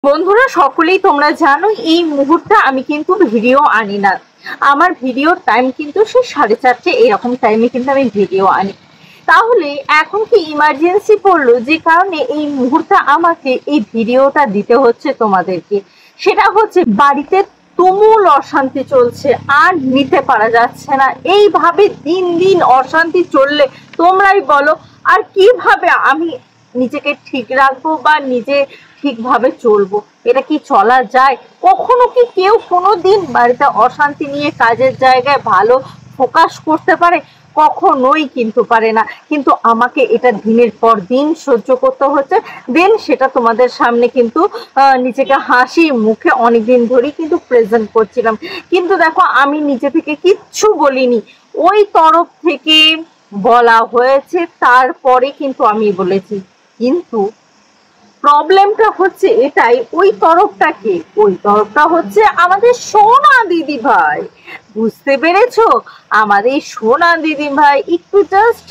বন্ধুরা সকলেই তোমরা জানো এই মুহূর্তে আমি কিন্তু ভিডিও আনি না। আমার ভিডিওর টাইম কিন্তু সেই 4:30 এরকম টাইমে কিন্তু আমি ভিডিও আনি। তাহলে এখন কি ইমার্জেন্সি পড়লো যে কারণে এই মুহূর্তে আমাকে এই ভিডিওটা দিতে হচ্ছে তোমাদেরকে। সেটা হচ্ছে বাড়িতে তুমুল অশান্তি চলছে, আর নিতে পারা যাচ্ছে না। এইভাবে দিন দিন অশান্তি চললে তোমরাই বলো আর কিভাবে আমি নিজেকে ঠিক রাখবো বা নিজে ঠিকভাবে চলবো? এটা কি চলা যায়? কখনো কি কেউ কোনোদিন বাড়িতে অশান্তি নিয়ে কাজের জায়গায় ভালো ফোকাস করতে পারে? কখনোই কিন্তু পারে না। কিন্তু আমাকে এটা দিনের পর দিন সহ্য করতে হচ্ছে। দেন সেটা তোমাদের সামনে কিন্তু নিজেকে হাসি মুখে অনেকদিন ধরেই কিন্তু প্রেজেন্ট করছিলাম। কিন্তু দেখো আমি নিজে থেকে কিচ্ছু বলিনি, ওই তরফ থেকে বলা হয়েছে, তারপরে কিন্তু আমি বলেছি। কিন্তু প্রবলেমটা হচ্ছে এটাই, ওই তরফটা হচ্ছে আমাদের সোনা দিদি ভাই। বুঝতে পেরেছো? আমাদের সোনা দিদি ভাই একটু জাস্ট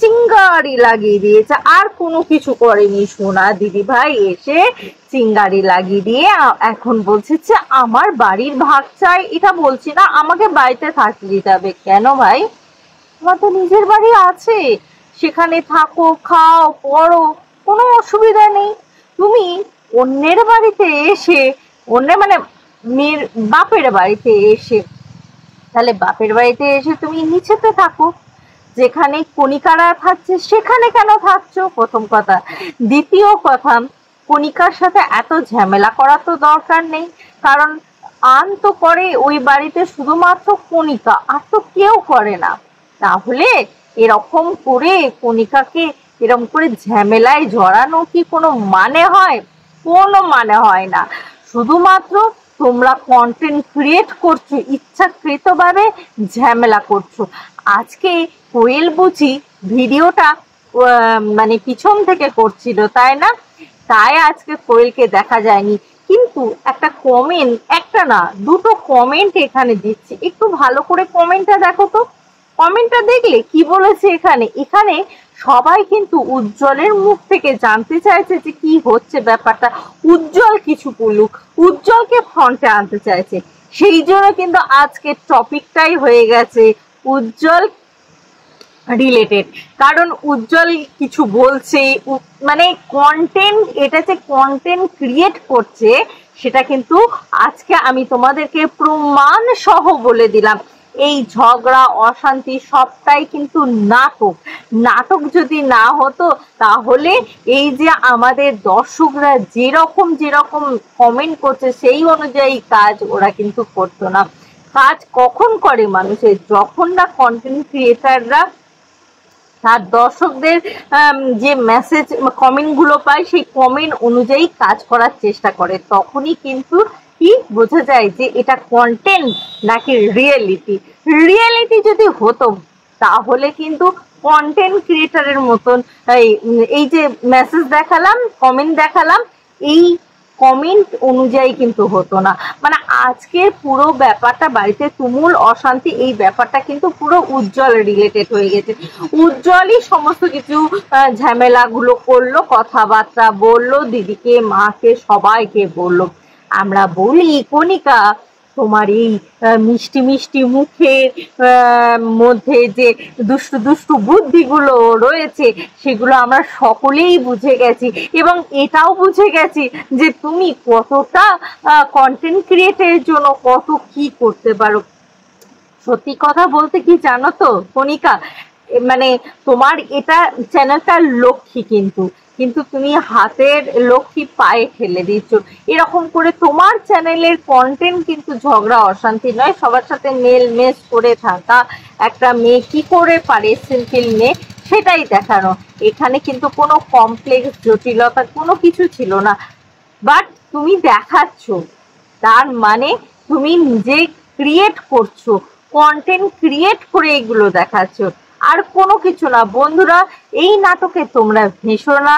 চিঙ্গারি লাগিয়ে দিয়েছে, আর কোনো কিছু করেনি। সোনা দিদি ভাই এসে চিঙ্গারি লাগিয়ে দিয়ে এখন বলছে যে আমার বাড়ির ভাগ চাই। এটা বলছি না আমাকে বাড়িতে থাকতে দিতে হবে। কেন ভাই? তোমার তো নিজের বাড়ি আছে, সেখানে থাকো, খাও, পড়ো, কোনো অসুবিধা নেই। তুমি অন্যের বাড়িতে এসে, অন্যের মানে মেয়ের বাপের বাড়িতে এসে, তাহলে বাপের বাড়িতে এসে তুমি নিচেতে থাকো, যেখানে কণিকারা থাকছে সেখানে কেন থাকছো? প্রথম কথা। দ্বিতীয় কথা, কণিকার সাথে এত ঝামেলা করা তো দরকার নেই, কারণ আন তো করে ওই বাড়িতে শুধুমাত্র কণিকা, আর তো কেউ করে না। তাহলে এরকম করে কণিকাকে এরকম করে ঝামেলায় জড়ানো কি কোনো মানে হয়? কোনো মানে হয় না। শুধুমাত্র তোমরা কন্টেন্ট ক্রিয়েট করছো, ইচ্ছাকৃতভাবে ঝামেলা করছো। আজকে কোয়েল বুঝি ভিডিওটা মানে পিছন থেকে করছিল, তাই না? তাই আজকে কোয়েলকে দেখা যায়নি। কিন্তু একটা কমেন্ট, একটা না দুটো কমেন্ট এখানে দিচ্ছি, একটু ভালো করে কমেন্টটা দেখো তো। কমেন্টটা দেখলে কি বলেছে এখানে? এখানে সবাই কিন্তু উজ্জ্বলের মুখ থেকে জানতে চাইছে যে কি হচ্ছে ব্যাপারটা। উজ্জ্বল কিছু বলুক, উজ্জ্বলকে ফ্রন্টে আনতে চাইছে। সেই জন্য কিন্তু আজকে টপিকটাই হয়ে গেছে উজ্জ্বল রিলেটেড। কারণ উজ্জ্বল কিছু বলছে, মানে কন্টেন্ট, এটা যে কন্টেন্ট ক্রিয়েট করছে সেটা কিন্তু আজকে আমি তোমাদেরকে প্রমাণ সহ বলে দিলাম। এই ঝগড়া অশান্তি সবটাই কিন্তু নাটক। নাটক যদি না হতো তাহলে এই যে আমাদের দর্শকরা যেরকম যেরকম কমেন্ট করছে সেই অনুযায়ী কাজ ওরা কিন্তু করতো না। কাজ কখন করে মানুষের? যখন না কন্টেন্ট ক্রিয়েটাররা তার দর্শকদের যে মেসেজ কমেন্ট গুলো পায় সেই কমেন্ট অনুযায়ী কাজ করার চেষ্টা করে, তখনই কিন্তু কি বোঝা যায় যে এটা কন্টেন্ট নাকি রিয়েলিটি। রিয়েলিটি যদি হতো তাহলে কিন্তু কন্টেন্ট ক্রিয়েটারের মতন এই যে মেসেজ দেখালাম, কমেন্ট দেখালাম, এই কমেন্ট অনুযায়ী কিন্তু হতো না। মানে আজকের পুরো ব্যাপারটা বাড়িতে তুমুল অশান্তি, এই ব্যাপারটা কিন্তু পুরো উজ্জ্বল রিলেটেড হয়ে গেছে। উজ্জ্বলই সমস্ত কিছু ঝামেলাগুলো করলো, কথাবার্তা বললো, দিদিকে, মাকে, সবাইকে বললো। আমরা বলি কণিকা, তোমার এই মিষ্টি মিষ্টি মুখের মধ্যে যে দুষ্টু দুষ্টু বুদ্ধিগুলো রয়েছে সেগুলো আমরা সকলেই বুঝে গেছি, এবং এটাও বুঝে গেছি যে তুমি কতটা কন্টেন্ট ক্রিয়েটের জন্য কত কি করতে পারো। সত্যি কথা বলতে কি জানো তো কণিকা, মানে তোমার এটা চ্যানেলটার লক্ষ্মী, কিন্তু কিন্তু তুমি হাতের লক্ষ্মী পায়ে ঠেলে দিচ্ছ। এরকম করে তোমার চ্যানেলের কন্টেন্ট কিন্তু ঝগড়া অশান্তি নয়, সবার সাথে মেল মেস করে থাকা একটা মেয়ে কি করে পারে সিম্পল মেয়ে সেটাই দেখানো। এখানে কিন্তু কোনো কমপ্লেক্স জটিলতা কোনো কিছু ছিল না, বাট তুমি দেখাচ্ছ, তার মানে তুমি নিজে ক্রিয়েট করছো, কন্টেন্ট ক্রিয়েট করে এগুলো দেখাচ্ছ, আর কোনো কিছু না। বন্ধুরা, এই নাটকে তোমরা ভেসো না,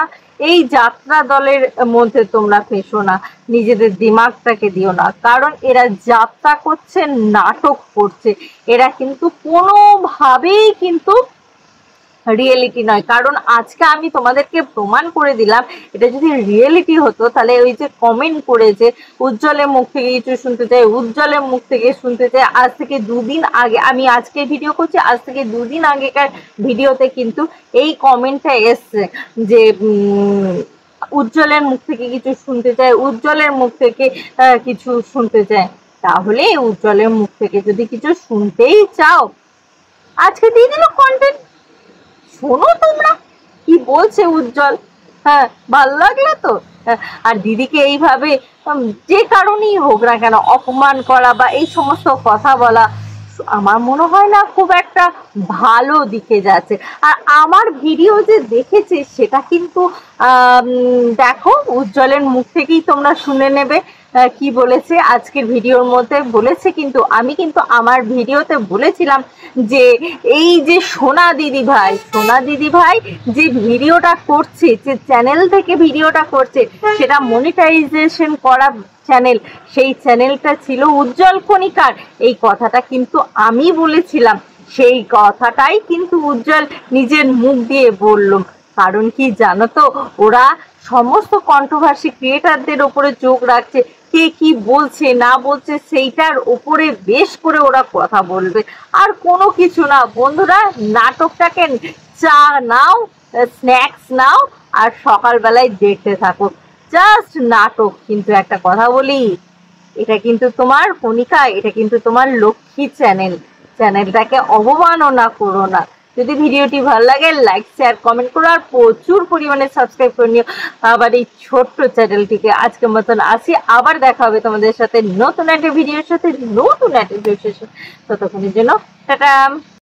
এই যাত্রা দলের মধ্যে তোমরা ফেসো না, নিজেদের দিমাগটাকে দিও না। কারণ এরা যাত্রা করছে, নাটক করছে, এরা কিন্তু কোনোভাবেই কিন্তু রিয়েলিটি নয়। কারণ আজকে আমি তোমাদেরকে প্রমাণ করে দিলাম, এটা যদি রিয়েলিটি হতো তাহলে ওই যে কমেন্ট করে যে উজ্জ্বলের মুখ থেকে কিছু শুনতে চাই, উজ্জ্বলের মুখ থেকে শুনতে চাই, আজ থেকে 2 দিন আগে, আমি আজকে ভিডিও করছি, আজ থেকে 2 দিন আগেকার ভিডিওতে কিন্তু এই কমেন্টটা এসছে যে উজ্জ্বলের মুখ থেকে কিছু শুনতে চাই, উজ্জ্বলের মুখ থেকে কিছু শুনতে চাই। তাহলে উজ্জ্বলের মুখ থেকে যদি কিছু শুনতেই চাও, আজকে দিয়ে দিল কন্টেন্ট, শোনো তোমরা কি বলছে উজ্জ্বল। হ্যাঁ, ভালো লাগলো তো। আর দিদিকে এইভাবে যে কারণেই হোক না কেন অপমান করা বা এই সমস্ত কথা বলা আমার মনে হয় না খুব একটা ভালো দিকে যাচ্ছে। আর আমার ভিডিও যে দেখেছে সেটা কিন্তু দেখো, উজ্জ্বলের মুখ থেকেই তোমরা শুনে নেবে কি বলেছে আজকের ভিডিওর মধ্যে বলেছে। কিন্তু আমি কিন্তু আমার ভিডিওতে বলেছিলাম যে এই যে সোনা দিদি ভাই যে ভিডিওটা করছে, যে চ্যানেল থেকে ভিডিওটা করছে, সেটা মনিটাইজেশন করা চ্যানেল, সেই চ্যানেলটা ছিল উজ্জ্বল কণিকার। এই কথাটা কিন্তু আমি বলেছিলাম, সেই কথাটাই কিন্তু উজ্জ্বল নিজের মুখ দিয়ে বলল। কারণ কি জানো তো, ওরা সমস্ত কন্ট্রোভার্সি ক্রিয়েটারদের ওপরে চোখ রাখছে, কে কি বলছে না বলছে সেইটার ওপরে বেশ করে ওরা কথা বলবে, আর কোনো কিছু না। বন্ধুরা, নাটকটাকে চা নাও, স্ন্যাক্স নাও, আর সকালবেলায় দেখতে থাকো, জাস্ট নাটক। কিন্তু একটা কথা বলি, এটা কিন্তু তোমার কণিকা, এটা কিন্তু তোমার লক্ষ্মী চ্যানেলটাকে অবমাননা করো না। যদি ভিডিওটি ভালো লাগে লাইক শেয়ার কমেন্ট করো, আর প্রচুর পরিমাণে সাবস্ক্রাইব করে নিও আবার এই ছোট্ট চ্যানেলটিকে। আজকের মতন আসি, আবার দেখা হবে তোমাদের সাথে নতুন একটা ভিডিওর সাথে, নতুন একটা ভিডিও। ততক্ষণের জন্য টাটা।